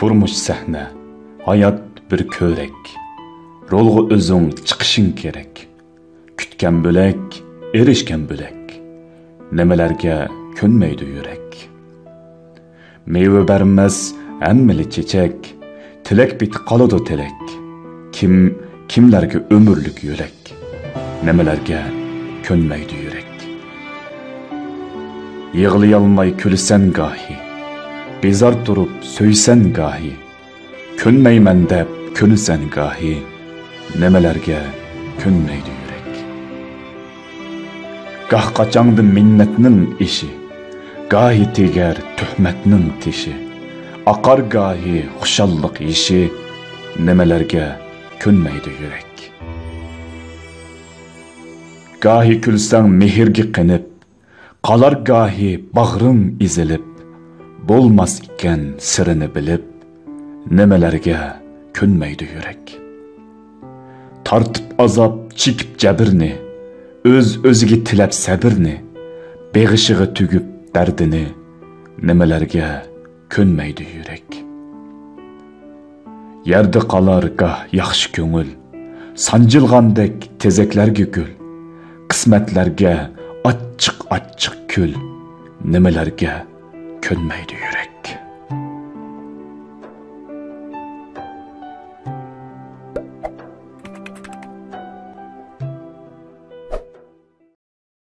Turmuş sahne, hayat bir körek. Rolga özüň çıkışın gerek. Kütken bölek, erişken bölek. Nemelerge könmeydi yürek. Meyve bermez emmeli çiçek. Tilek bit kalıdı tilek. Kimlerge ömürlük yürek. Nemelerge könmeydi yürek. Yığlayalmay külsen gahi. Bezar durup söysen gahi. Könmeymen dep könüsen gahi. Nemelerge könmeydi yürek. Gah kaçandı minnetinin işi. Gahi teger töhmetinin tişi. Akar gahi huşallık işi. Nemelerge könmeydi yürek. Gahi külsen mehirgi qinip. Qalar gahi bağrım izilip. Bolmaz iken sırını bilip. Nemelerge könmeydi yürek. Tartıp azap çekip jabirni. Özüge tilep sabirni. Beğişiği tügüp derdini. Nemelerge könmeydi yürek. Yerde qalar gah yaxşı köngül. Sancılgandek tezeklerge gül. Kısmetlerge açık kül. Nemelerge könmeydi yürek.